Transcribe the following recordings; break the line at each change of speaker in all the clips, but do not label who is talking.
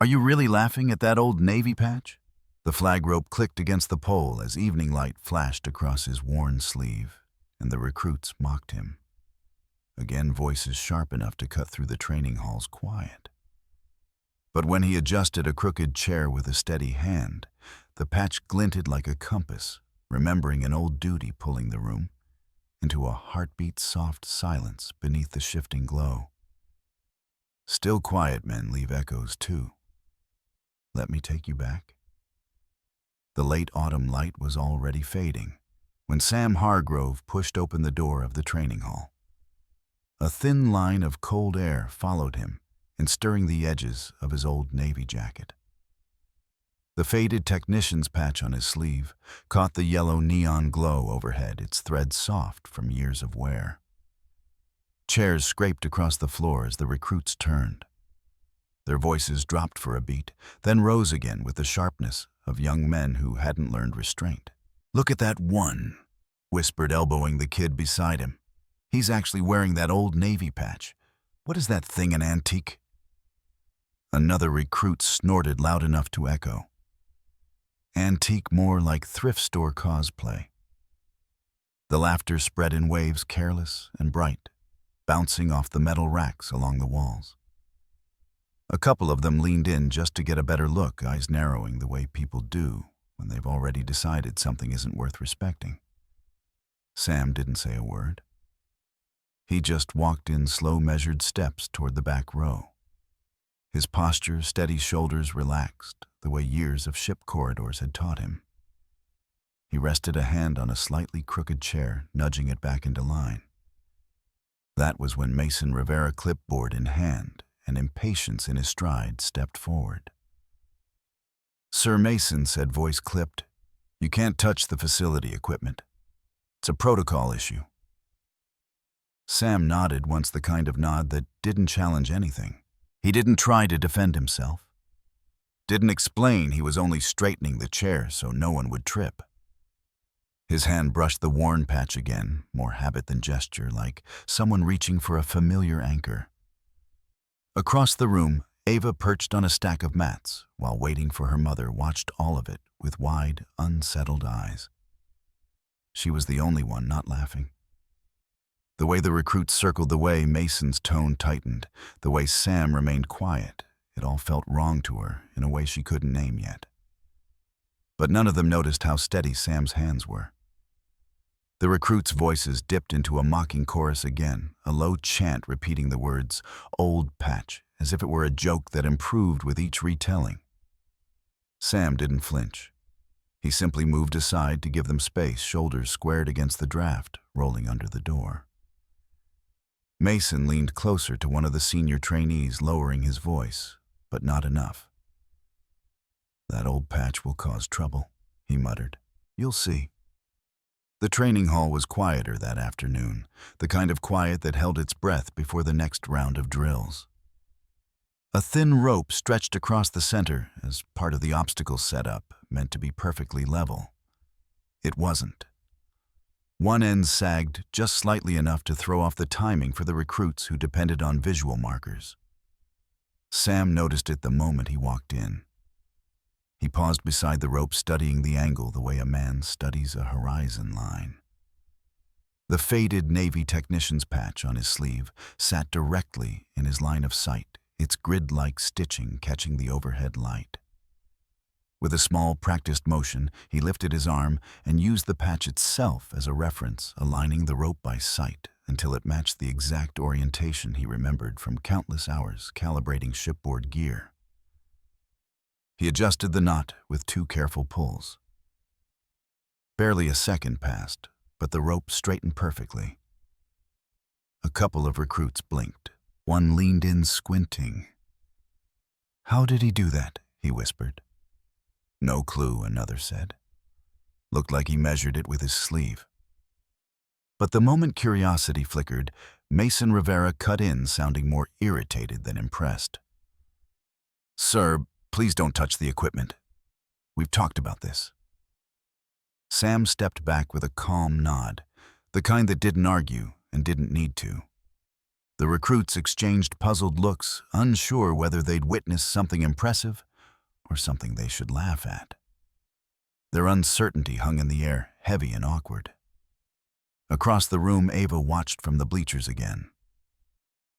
Are you really laughing at that old navy patch? The flag rope clicked against the pole as evening light flashed across his worn sleeve, and the recruits mocked him. Again, voices sharp enough to cut through the training hall's quiet. But when he adjusted a crooked chair with a steady hand, the patch glinted like a compass, remembering an old duty pulling the room into a heartbeat-soft silence beneath the shifting glow. Still quiet men leave echoes too. Let me take you back. The late autumn light was already fading when Sam Hargrove pushed open the door of the training hall. A thin line of cold air followed him in stirring the edges of his old navy jacket. The faded technician's patch on his sleeve caught the yellow neon glow overhead, its threads soft from years of wear. Chairs scraped across the floor as the recruits turned. Their voices dropped for a beat, then rose again with the sharpness of young men who hadn't learned restraint. "Look at that one," whispered, elbowing the kid beside him. "He's actually wearing that old navy patch. What is that thing, an antique?" Another recruit snorted loud enough to echo. Antique, more like thrift store cosplay. The laughter spread in waves, careless and bright, bouncing off the metal racks along the walls. A couple of them leaned in just to get a better look, eyes narrowing the way people do when they've already decided something isn't worth respecting. Sam didn't say a word. He just walked in slow, measured steps toward the back row. His posture, steady shoulders relaxed, the way years of ship corridors had taught him. He rested a hand on a slightly crooked chair, nudging it back into line. That was when Mason Rivera, clipboard in hand and impatience in his stride, stepped forward. "Sir Mason," said, voice clipped, "you can't touch the facility equipment. It's a protocol issue." Sam nodded, once the kind of nod that didn't challenge anything. He didn't try to defend himself. Didn't explain he was only straightening the chair so no one would trip. His hand brushed the worn patch again, more habit than gesture, like someone reaching for a familiar anchor. Across the room, Ava, perched on a stack of mats, while waiting for her mother, watched all of it with wide, unsettled eyes. She was the only one not laughing. The way the recruits circled the way, Mason's tone tightened. The way Sam remained quiet, it all felt wrong to her in a way she couldn't name yet. But none of them noticed how steady Sam's hands were. The recruits' voices dipped into a mocking chorus again, a low chant repeating the words, "Old patch," as if it were a joke that improved with each retelling. Sam didn't flinch. He simply moved aside to give them space, shoulders squared against the draft, rolling under the door. Mason leaned closer to one of the senior trainees, lowering his voice, but not enough. "That old patch will cause trouble," he muttered. "You'll see." The training hall was quieter that afternoon, the kind of quiet that held its breath before the next round of drills. A thin rope stretched across the center as part of the obstacle setup, meant to be perfectly level. It wasn't. One end sagged just slightly enough to throw off the timing for the recruits who depended on visual markers. Sam noticed it the moment he walked in. He paused beside the rope, studying the angle the way a man studies a horizon line. The faded Navy technician's patch on his sleeve sat directly in his line of sight, its grid-like stitching catching the overhead light. With a small, practiced motion, he lifted his arm and used the patch itself as a reference, aligning the rope by sight until it matched the exact orientation he remembered from countless hours calibrating shipboard gear. He adjusted the knot with 2 careful pulls. Barely a second passed, but the rope straightened perfectly. A couple of recruits blinked. One leaned in, squinting. "How did he do that?" he whispered. "No clue," another said. "Looked like he measured it with his sleeve." But the moment curiosity flickered, Mason Rivera cut in, sounding more irritated than impressed. "Sir, please don't touch the equipment. We've talked about this." Sam stepped back with a calm nod, the kind that didn't argue and didn't need to. The recruits exchanged puzzled looks, unsure whether they'd witnessed something impressive or something they should laugh at. Their uncertainty hung in the air, heavy and awkward. Across the room, Ava watched from the bleachers again.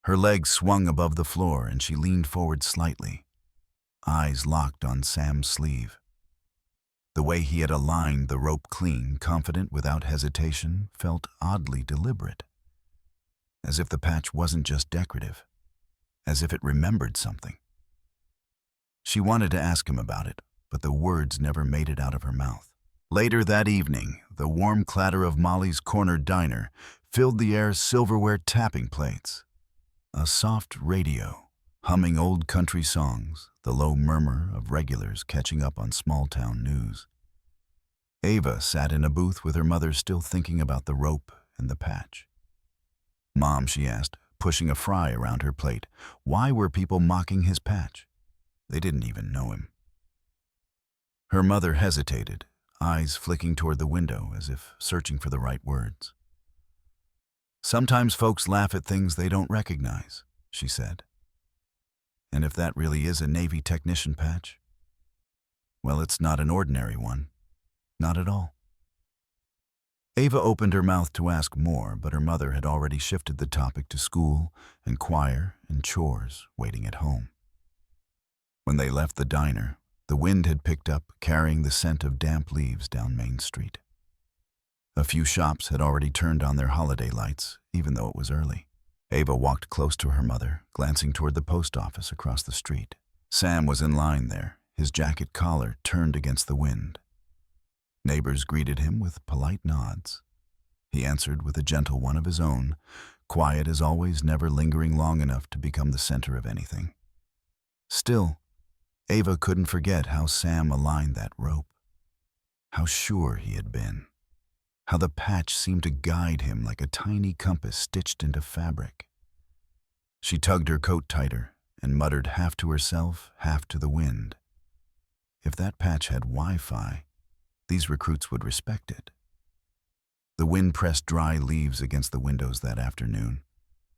Her legs swung above the floor and she leaned forward slightly, eyes locked on Sam's sleeve. The way he had aligned the rope clean, confident, without hesitation, felt oddly deliberate. As if the patch wasn't just decorative, as if it remembered something. She wanted to ask him about it, but the words never made it out of her mouth. Later that evening, the warm clatter of Molly's corner diner filled the air, silverware tapping plates. A soft radio, humming old country songs, the low murmur of regulars catching up on small-town news. Ava sat in a booth with her mother, still thinking about the rope and the patch. "Mom," she asked, pushing a fry around her plate, "why were people mocking his patch? They didn't even know him." Her mother hesitated, eyes flicking toward the window as if searching for the right words. "Sometimes folks laugh at things they don't recognize," she said. "And if that really is a Navy technician patch, well, it's not an ordinary one. Not at all." Ava opened her mouth to ask more, but her mother had already shifted the topic to school and choir and chores waiting at home. When they left the diner, the wind had picked up, carrying the scent of damp leaves down Main Street. A few shops had already turned on their holiday lights, even though it was early. Ava walked close to her mother, glancing toward the post office across the street. Sam was in line there, his jacket collar turned against the wind. Neighbors greeted him with polite nods. He answered with a gentle one of his own, quiet as always, never lingering long enough to become the center of anything. Still, Ava couldn't forget how Sam aligned that rope. How sure he had been. How the patch seemed to guide him like a tiny compass stitched into fabric. She tugged her coat tighter and muttered, half to herself, half to the wind. If that patch had Wi-Fi, these recruits would respect it. The wind pressed dry leaves against the windows that afternoon,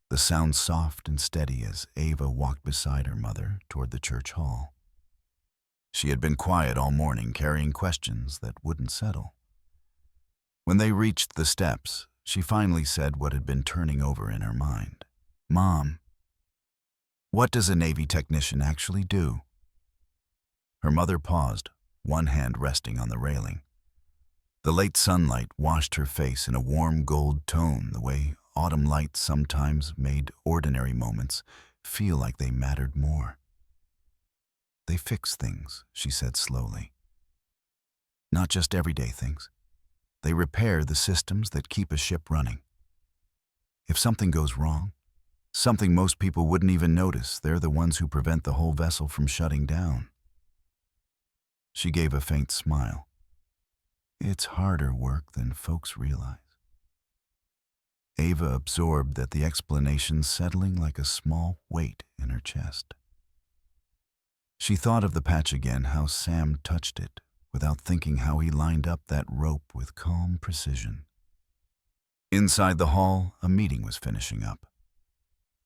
the sound soft and steady as Ava walked beside her mother toward the church hall. She had been quiet all morning, carrying questions that wouldn't settle. When they reached the steps, she finally said what had been turning over in her mind. "Mom, what does a Navy technician actually do?" Her mother paused, one hand resting on the railing. The late sunlight washed her face in a warm gold tone, the way autumn light sometimes made ordinary moments feel like they mattered more. "They fix things," she said slowly. "Not just everyday things. They repair the systems that keep a ship running. If something goes wrong, something most people wouldn't even notice, they're the ones who prevent the whole vessel from shutting down." She gave a faint smile. "It's harder work than folks realize." Ava absorbed that, the explanation settling like a small weight in her chest. She thought of the patch again, how Sam touched it, without thinking how he lined up that rope with calm precision. Inside the hall, a meeting was finishing up.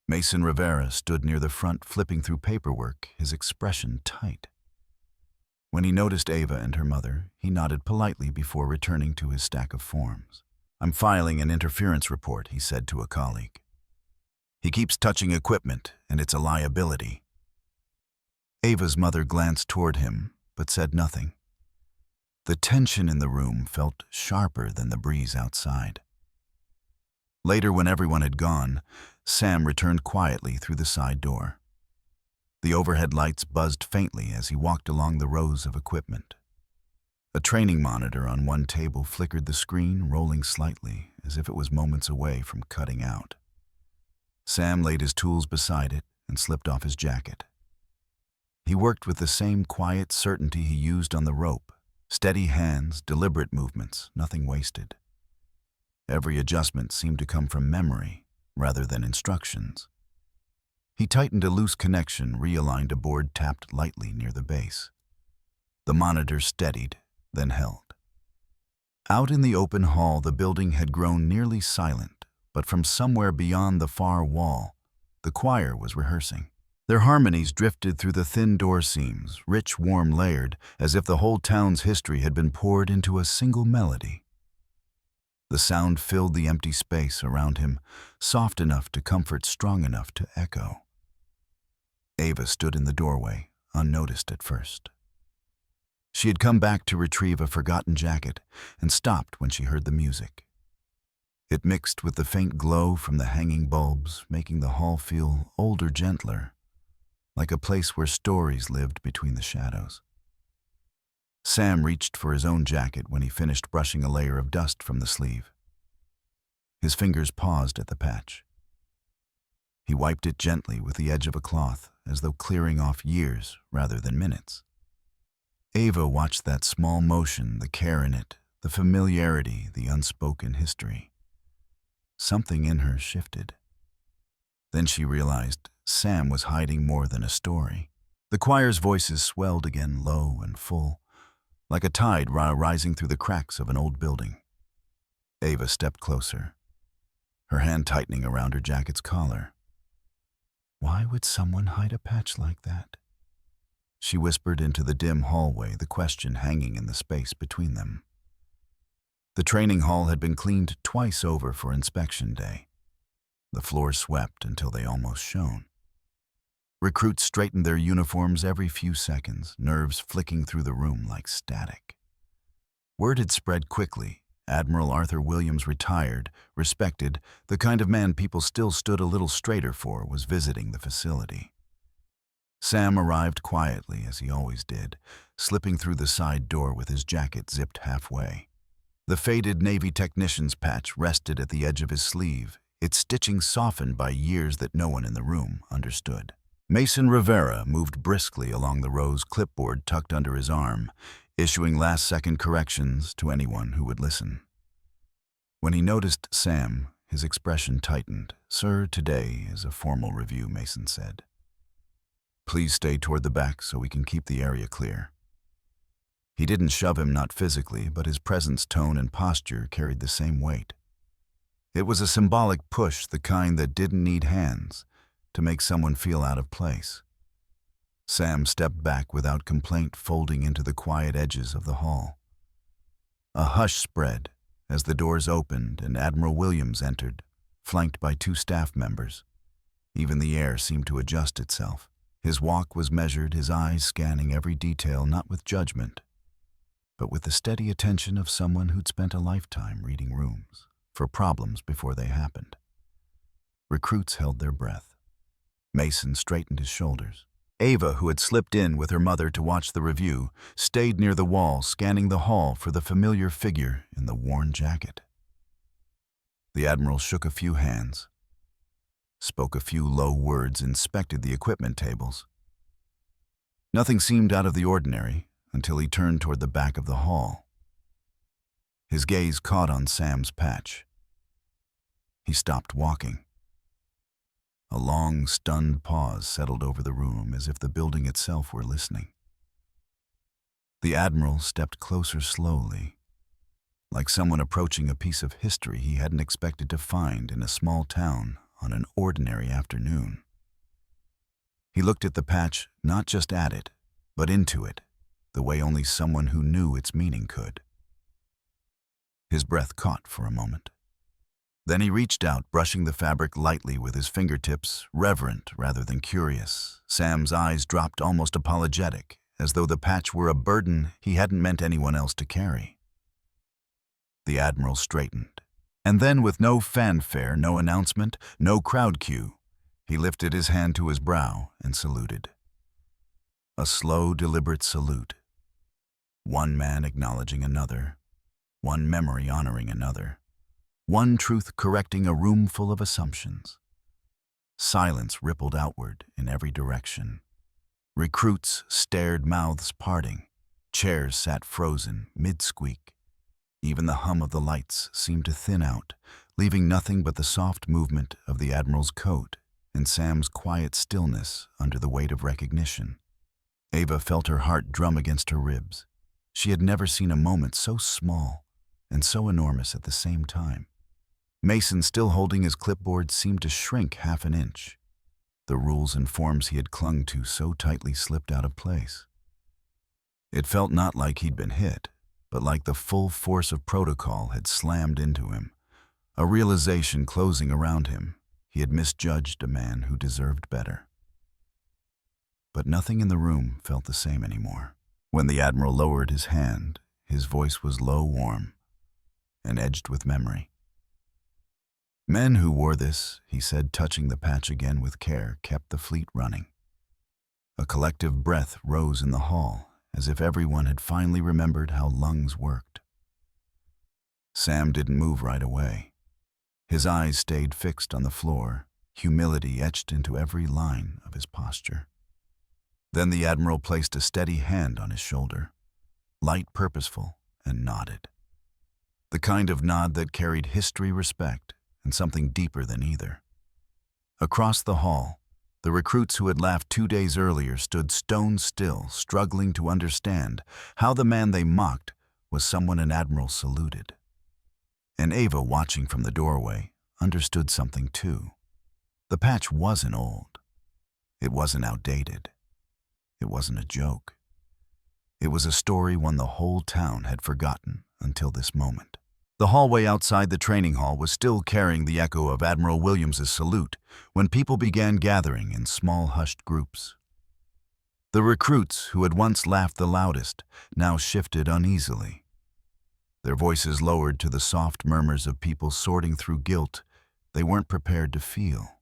Mason Rivera stood near the front, flipping through paperwork, his expression tight. When he noticed Ava and her mother, he nodded politely before returning to his stack of forms. "I'm filing an interference report," he said to a colleague. "He keeps touching equipment, and it's a liability." Ava's mother glanced toward him, but said nothing. The tension in the room felt sharper than the breeze outside. Later, when everyone had gone, Sam returned quietly through the side door. The overhead lights buzzed faintly as he walked along the rows of equipment. A training monitor on one table flickered the screen, rolling slightly, as if it was moments away from cutting out. Sam laid his tools beside it and slipped off his jacket. He worked with the same quiet certainty he used on the rope. Steady hands, deliberate movements, nothing wasted. Every adjustment seemed to come from memory rather than instructions. He tightened a loose connection, realigned a board tapped lightly near the base. The monitor steadied, then held. Out in the open hall, the building had grown nearly silent, but from somewhere beyond the far wall, The choir was rehearsing. Their harmonies drifted through the thin door seams, rich, warm, layered, as if the whole town's history had been poured into a single melody. The sound filled the empty space around him, soft enough to comfort, strong enough to echo. Ava stood in the doorway, unnoticed at first. She had come back to retrieve a forgotten jacket and stopped when she heard the music. It mixed with the faint glow from the hanging bulbs, making the hall feel older, gentler, like a place where stories lived between the shadows. Sam reached for his own jacket when he finished brushing a layer of dust from the sleeve. His fingers paused at the patch. He wiped it gently with the edge of a cloth, as though clearing off years rather than minutes. Ava watched that small motion, the care in it, the familiarity, the unspoken history. Something in her shifted. Then she realized Sam was hiding more than a story. The choir's voices swelled again, low and full, like a tide rising through the cracks of an old building. Ava stepped closer, her hand tightening around her jacket's collar. Why would someone hide a patch like that? She whispered into the dim hallway, the question hanging in the space between them. The training hall had been cleaned twice over for inspection day. The floors swept until they almost shone. Recruits straightened their uniforms every few seconds, nerves flicking through the room like static. Word had spread quickly. Admiral Arthur Williams, retired, respected, the kind of man people still stood a little straighter for, was visiting the facility. Sam arrived quietly, as he always did, slipping through the side door with his jacket zipped halfway. The faded Navy technician's patch rested at the edge of his sleeve, its stitching softened by years that no one in the room understood. Mason Rivera moved briskly along the rose clipboard tucked under his arm, issuing last-second corrections to anyone who would listen. When he noticed Sam, his expression tightened. "Sir, today is a formal review," Mason said. "Please stay toward the back so we can keep the area clear." He didn't shove him, not physically, but his presence, tone, and posture carried the same weight. It was a symbolic push, the kind that didn't need hands, to make someone feel out of place. Sam stepped back without complaint, folding into the quiet edges of the hall. A hush spread as the doors opened and Admiral Williams entered, flanked by 2 staff members. Even the air seemed to adjust itself. His walk was measured, his eyes scanning every detail, not with judgment, but with the steady attention of someone who'd spent a lifetime reading rooms for problems before they happened. Recruits held their breath. Mason straightened his shoulders. Ava, who had slipped in with her mother to watch the review, stayed near the wall, scanning the hall for the familiar figure in the worn jacket. The Admiral shook a few hands, spoke a few low words, inspected the equipment tables. Nothing seemed out of the ordinary until he turned toward the back of the hall. His gaze caught on Sam's patch. He stopped walking. A long, stunned pause settled over the room, as if the building itself were listening. The Admiral stepped closer slowly, like someone approaching a piece of history he hadn't expected to find in a small town on an ordinary afternoon. He looked at the patch, not just at it, but into it, the way only someone who knew its meaning could. His breath caught for a moment. Then he reached out, brushing the fabric lightly with his fingertips, reverent rather than curious. Sam's eyes dropped, almost apologetic, as though the patch were a burden he hadn't meant anyone else to carry. The Admiral straightened. And then, with no fanfare, no announcement, no crowd cue, he lifted his hand to his brow and saluted. A slow, deliberate salute. One man acknowledging another, one memory honoring another, one truth correcting a room full of assumptions. Silence rippled outward in every direction. Recruits stared, mouths parting. Chairs sat frozen, mid-squeak. Even the hum of the lights seemed to thin out, leaving nothing but the soft movement of the Admiral's coat and Sam's quiet stillness under the weight of recognition. Ava felt her heart drum against her ribs. She had never seen a moment so small and so enormous at the same time. Mason, still holding his clipboard, seemed to shrink half an inch. The rules and forms he had clung to so tightly slipped out of place. It felt not like he'd been hit, but like the full force of protocol had slammed into him, a realization closing around him. He had misjudged a man who deserved better. But nothing in the room felt the same anymore. When the Admiral lowered his hand, his voice was low, warm, and edged with memory. Men who wore this, he said, touching the patch again with care, kept the fleet running. A collective breath rose in the hall, as if everyone had finally remembered how lungs worked. Sam didn't move right away. His eyes stayed fixed on the floor, humility etched into every line of his posture. Then the Admiral placed a steady hand on his shoulder, light, purposeful, and nodded. The kind of nod that carried history, respect, and something deeper than either. Across the hall, the recruits who had laughed 2 days earlier stood stone still, struggling to understand how the man they mocked was someone an Admiral saluted. And Ava, watching from the doorway, understood something too. The patch wasn't old. It wasn't outdated. It wasn't a joke. It was a story one the whole town had forgotten until this moment. The hallway outside the training hall was still carrying the echo of Admiral Williams's salute when people began gathering in small, hushed groups. The recruits, who had once laughed the loudest, now shifted uneasily. Their voices lowered to the soft murmurs of people sorting through guilt they weren't prepared to feel.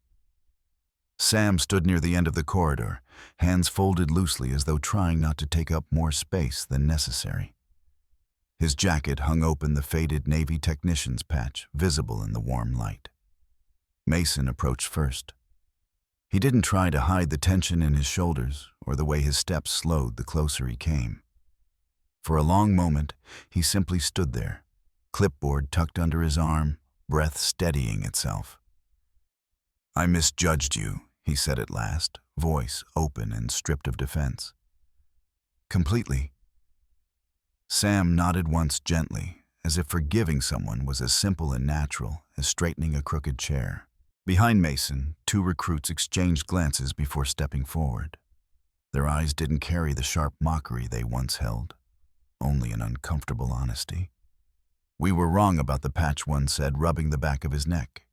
Sam stood near the end of the corridor, hands folded loosely as though trying not to take up more space than necessary. His jacket hung open, the faded Navy technician's patch visible in the warm light. Mason approached first. He didn't try to hide the tension in his shoulders or the way his steps slowed the closer he came. For a long moment, he simply stood there, clipboard tucked under his arm, breath steadying itself. "I misjudged you," he said at last, voice open and stripped of defense. "Completely." Sam nodded once gently, as if forgiving someone was as simple and natural as straightening a crooked chair. Behind Mason, 2 recruits exchanged glances before stepping forward. Their eyes didn't carry the sharp mockery they once held, only an uncomfortable honesty. "We were wrong about the patch," one said, rubbing the back of his neck.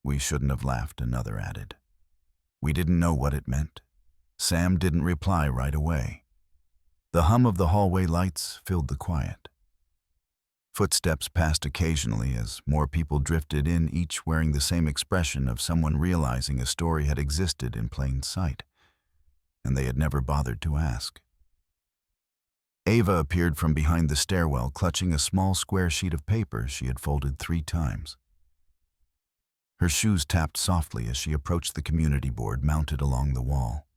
"We shouldn't have laughed," another added. "We didn't know what it meant." Sam didn't reply right away. The hum of the hallway lights filled the quiet. Footsteps passed occasionally as more people drifted in, each wearing the same expression of someone realizing a story had existed in plain sight, and they had never bothered to ask. Ava appeared from behind the stairwell, clutching a small square sheet of paper she had folded 3 times. Her shoes tapped softly as she approached the community board mounted along the wall.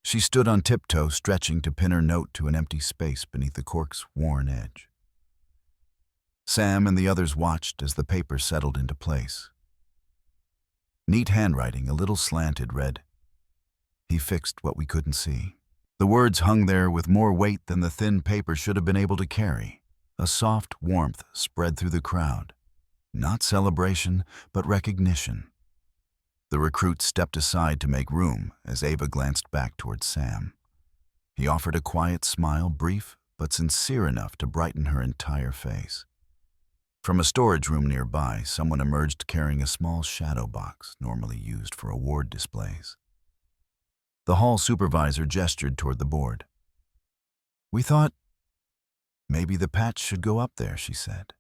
She stood on tiptoe, stretching to pin her note to an empty space beneath the cork's worn edge. Sam and the others watched as the paper settled into place. Neat handwriting, a little slanted, read, "He fixed what we couldn't see." The words hung there with more weight than the thin paper should have been able to carry. A soft warmth spread through the crowd. Not celebration, but recognition. The recruit stepped aside to make room as Ava glanced back towards Sam. He offered a quiet smile, brief but sincere enough to brighten her entire face. From a storage room nearby, someone emerged carrying a small shadow box normally used for award displays. The hall supervisor gestured toward the board. "We thought maybe the patch should go up there," she said.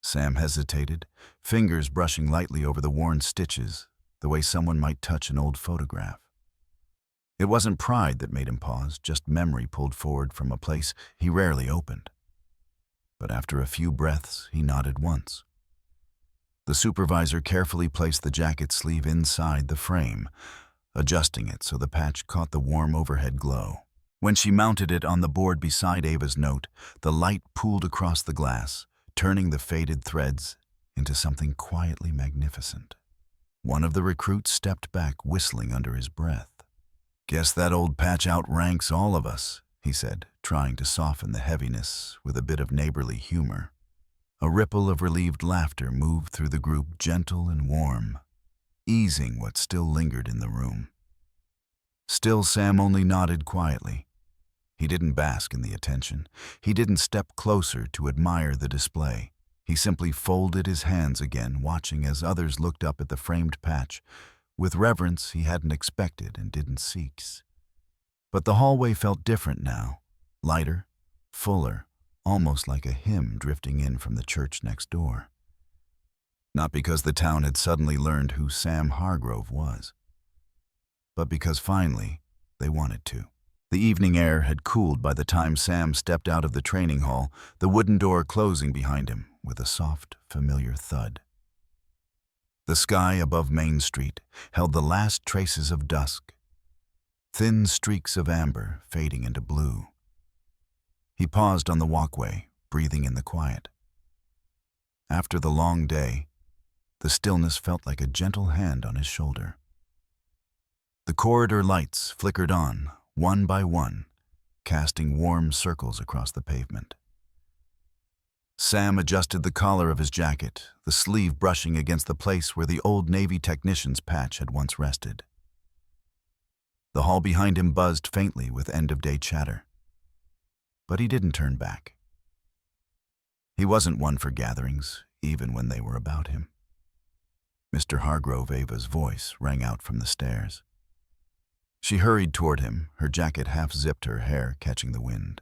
Sam hesitated, fingers brushing lightly over the worn stitches, the way someone might touch an old photograph. It wasn't pride that made him pause, just memory pulled forward from a place he rarely opened. But after a few breaths, he nodded once. The supervisor carefully placed the jacket sleeve inside the frame, adjusting it so the patch caught the warm overhead glow. When she mounted it on the board beside Ava's note, the light pooled across the glass, turning the faded threads into something quietly magnificent. One of the recruits stepped back, whistling under his breath. "Guess that old patch outranks all of us," he said, trying to soften the heaviness with a bit of neighborly humor. A ripple of relieved laughter moved through the group, gentle and warm. easing what still lingered in the room. Still, Sam only nodded quietly. He didn't bask in the attention. He didn't step closer to admire the display. He simply folded his hands again, watching as others looked up at the framed patch, with reverence he hadn't expected and didn't seek. But the hallway felt different now, lighter, fuller, almost like a hymn drifting in from the church next door. Not because the town had suddenly learned who Sam Hargrove was, but because finally they wanted to. The evening air had cooled by the time Sam stepped out of the training hall, the wooden door closing behind him with a soft, familiar thud. The sky above Main Street held the last traces of dusk, thin streaks of amber fading into blue. He paused on the walkway, breathing in the quiet. After the long day, the stillness felt like a gentle hand on his shoulder. The corridor lights flickered on, one by one, casting warm circles across the pavement. Sam adjusted the collar of his jacket, the sleeve brushing against the place where the old Navy technician's patch had once rested. The hall behind him buzzed faintly with end-of-day chatter. But he didn't turn back. He wasn't one for gatherings, even when they were about him. Mr. Hargrove, Ava's voice rang out from the stairs. She hurried toward him, her jacket half-zipped, her hair catching the wind.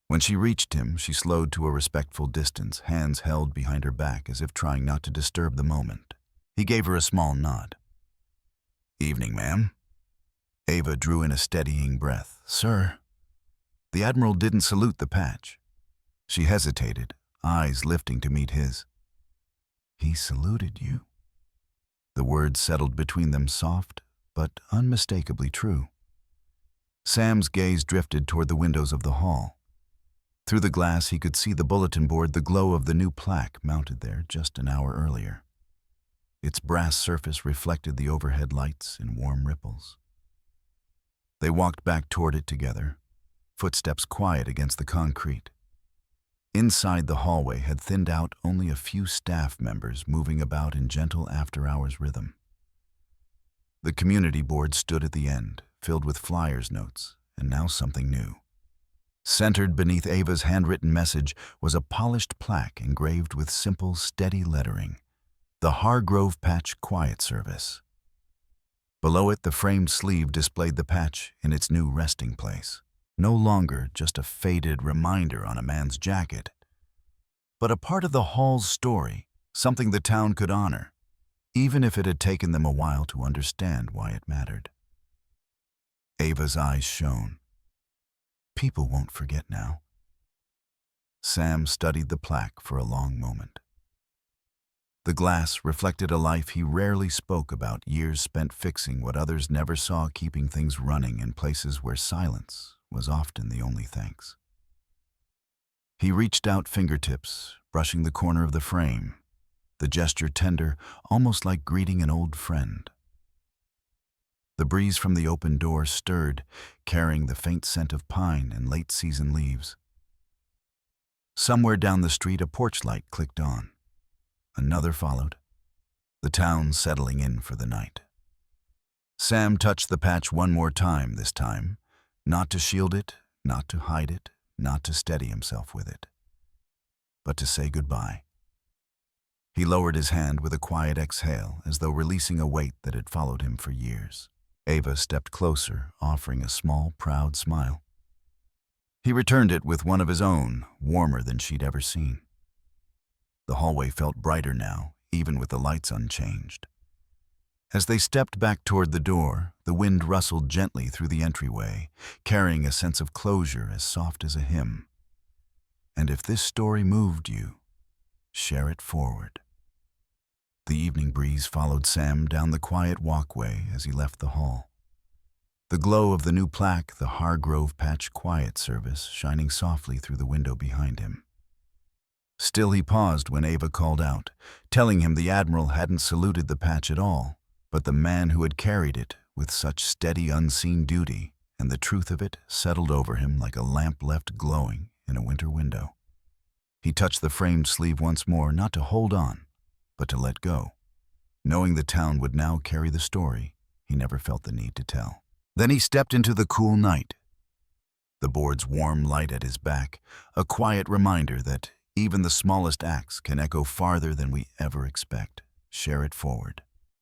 When she reached him, she slowed to a respectful distance, hands held behind her back as if trying not to disturb the moment. He gave her a small nod. "Evening, ma'am." Ava drew in a steadying breath. "Sir." The Admiral didn't salute the patch. She hesitated, eyes lifting to meet his. "He saluted you." The words settled between them, soft, but unmistakably true. Sam's gaze drifted toward the windows of the hall. Through the glass he could see the bulletin board, the glow of the new plaque mounted there just an hour earlier. Its brass surface reflected the overhead lights in warm ripples. They walked back toward it together, footsteps quiet against the concrete. Inside, the hallway had thinned out, only a few staff members moving about in gentle after-hours rhythm. The community board stood at the end, filled with flyers, notes, and now something new. Centered beneath Ava's handwritten message was a polished plaque engraved with simple, steady lettering, "The Hargrove Patch Quiet Service." Below it, the framed sleeve displayed the patch in its new resting place. No longer just a faded reminder on a man's jacket, but a part of the hall's story, something the town could honor, even if it had taken them a while to understand why it mattered. Ava's eyes shone. People won't forget now. Sam studied the plaque for a long moment. The glass reflected a life he rarely spoke about, years spent fixing what others never saw, keeping things running in places where silence was often the only thanks. He reached out fingertips, brushing the corner of the frame, the gesture tender, almost like greeting an old friend. The breeze from the open door stirred, carrying the faint scent of pine and late-season leaves. Somewhere down the street, a porch light clicked on. Another followed, the town settling in for the night. Sam touched the patch one more time this time, not to shield it, not to hide it, not to steady himself with it, but to say goodbye. He lowered his hand with a quiet exhale, as though releasing a weight that had followed him for years. Ava stepped closer, offering a small, proud smile. He returned it with one of his own, warmer than she'd ever seen. The hallway felt brighter now, even with the lights unchanged. As they stepped back toward the door, the wind rustled gently through the entryway, carrying a sense of closure as soft as a hymn. And if this story moved you, share it forward. The evening breeze followed Sam down the quiet walkway as he left the hall. The glow of the new plaque, the Hargrove Patch Quiet Service, shining softly through the window behind him. Still, he paused when Ava called out, telling him the Admiral hadn't saluted the patch at all, but the man who had carried it with such steady, unseen duty, and the truth of it settled over him like a lamp left glowing in a winter window. He touched the framed sleeve once more, not to hold on, but to let go. Knowing the town would now carry the story, he never felt the need to tell. Then he stepped into the cool night, the board's warm light at his back, a quiet reminder that even the smallest acts can echo farther than we ever expect. Share it forward.